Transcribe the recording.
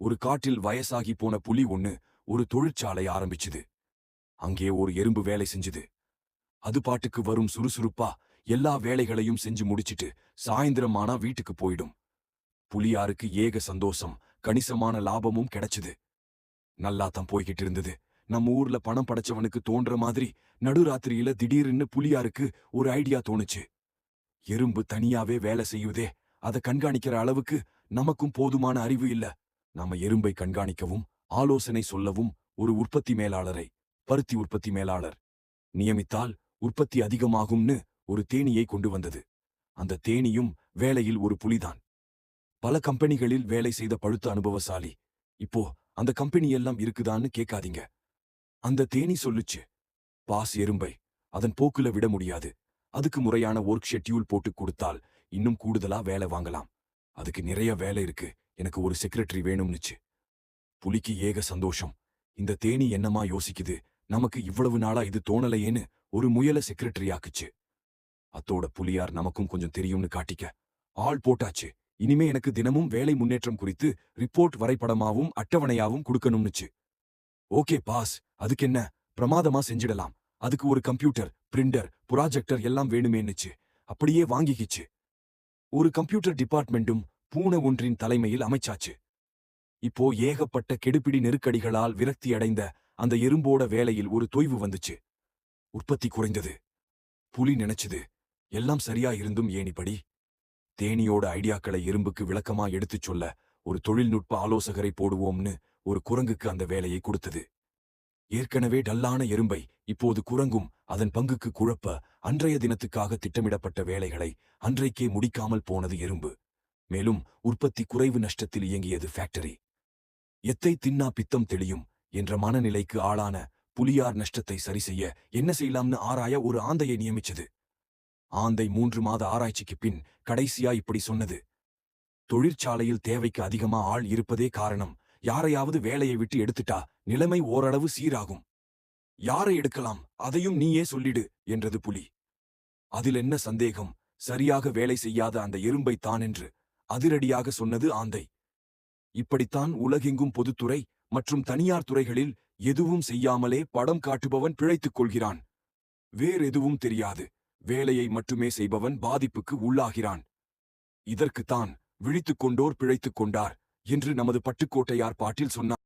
ஒரு காட்டில் வயசாகி போன புலி ஒண்ணு ஒரு தொழிற்சாலை ஆரம்பிச்சுது. அங்கே ஒரு எறும்பு வேலை செஞ்சுது. அது பாட்டுக்கு வரும் சுறுசுறுப்பா எல்லா வேலைகளையும் செஞ்சு முடிச்சிட்டு சாயந்திரம் ஆனா வீட்டுக்கு போயிடும். புலியாருக்கு ஏக சந்தோஷம், கணிசமான லாபமும் கிடைச்சுது. நல்லாத்தான் போய்கிட்டு இருந்தது. நம்ம ஊர்ல பணம் படைச்சவனுக்கு தோன்ற மாதிரி நடுராத்திரியில திடீர்னு புலியாருக்கு ஒரு ஐடியா தோணுச்சு. எறும்பு தனியாவே வேலை செய்யுதே, அதை கண்காணிக்கிற அளவுக்கு நமக்கும் போதுமான அறிவு இல்ல. நாம எறும்பை கண்காணிக்கவும் ஆலோசனை சொல்லவும் ஒரு உற்பத்தி மேலாளரை, பருத்தி உற்பத்தி மேலாளர் நியமித்தால் உற்பத்தி அதிகமாகும்னு ஒரு தேனீயை கொண்டு வந்தது. அந்த தேனீயும் வேலையில் ஒரு புலிதான். பல கம்பெனிகளில் வேலை செய்த பழுத்த அனுபவசாலி. இப்போ அந்த கம்பெனி எல்லாம் இருக்குதான்னு கேட்காதீங்க. அந்த தேனீ சொல்லுச்சு, பாஸ் எறும்பை அதன் போக்குல விட முடியாது. அதுக்கு முறையான ஒர்க் ஷெட்யூல் போட்டு கொடுத்தால் இன்னும் கூடுதலா வேலை வாங்கலாம். அதுக்கு நிறைய வேலை இருக்கு, எனக்கு ஒரு செக்ரட்டரி வேணும்னுச்சு. புலிக்கு ஏக சந்தோஷம். இந்த தேனீ என்னமா யோசிக்குது, நமக்கு இவ்வளவு நாளா இது தோணலையேன்னு ஒரு முயல செக்ரட்டரி ஆக்குச்சு. அத்தோட புலியார் நமக்கும் கொஞ்சம் தெரியும்னு காட்டிக்க ஆள் போட்டாச்சு. இனிமே எனக்கு தினமும் வேலை முன்னேற்றம் குறித்து ரிப்போர்ட் வரைபடமாவும் அட்டவணையாவும் கொடுக்கணும்னுச்சு. ஓகே பாஸ், அதுக்கு என்ன, பிரமாதமா செஞ்சிடலாம். அதுக்கு ஒரு கம்ப்யூட்டர், பிரிண்டர், புராஜெக்டர் எல்லாம் வேணுமேன்னுச்சு. அப்படியே வாங்கிக்கிச்சு. ஒரு கம்ப்யூட்டர் டிபார்ட்மெண்ட்டும் பூனை ஒன்றின் தலைமையில் அமைச்சாச்சு. இப்போ ஏகப்பட்ட கெடுபிடி நெருக்கடிகளால் விரக்தியடைந்த அந்த எறும்போட வேலையில் ஒரு தொய்வு வந்துச்சு. உற்பத்தி குறைந்தது. புலி நினைச்சுது, எல்லாம் சரியா இருந்தும் ஏன் இப்படி? தேனியோட ஐடியாக்களை எறும்புக்கு விளக்கமா எடுத்துச் சொல்ல ஒரு தொழில்நுட்ப ஆலோசகரை போடுவோம்னு ஒரு குரங்குக்கு அந்த வேலையை கொடுத்தது. ஏற்கனவே டல்லான எறும்பை இப்போது குரங்கும் அதன் பங்குக்கு குழப்ப அன்றைய தினத்துக்காக திட்டமிடப்பட்ட வேலைகளை அன்றைக்கே முடிக்காமல் போனது எறும்பு. மேலும் உற்பத்தி குறைவு நஷ்டத்தில் இயங்கியது ஃபேக்டரி. எத்தை தின்னா பித்தம் தெளியும் என்ற மனநிலைக்கு ஆளான புலியார் நஷ்டத்தை சரிசெய்ய என்ன செய்யலாம்னு ஆராய ஒரு ஆந்தையை நியமிச்சது. ஆந்தை 3 மாத ஆராய்ச்சிக்கு பின் கடைசியா இப்படி சொன்னது, தொழிற்சாலையில் தேவைக்கு அதிகமா ஆள் இருப்பதே காரணம். யாரையாவது வேலையை விட்டு எடுத்துட்டா நிலைமை ஓரளவு சீராகும். யாரை எடுக்கலாம் அதையும் நீயே சொல்லிடு என்றது புலி. அதில் என்ன சந்தேகம், சரியாக வேலை செய்யாத அந்த எறும்பை தான் என்று அதிரடியாக சொன்னது ஆந்தை. இப்படித்தான் உலகெங்கும் பொதுத்துறை மற்றும் தனியார் துறைகளில் எதுவும் செய்யாமலே படம் காட்டுபவன் பிழைத்துக் கொள்கிறான். வேறெதுவும் தெரியாது, வேலையை மட்டுமே செய்பவன் பாதிப்புக்கு உள்ளாகிறான். இதற்குத்தான் விழித்துக் கொண்டோர் பிழைத்துக் கொண்டார் என்று நமது பட்டுக்கோட்டையார் பாட்டில் சொன்னார்.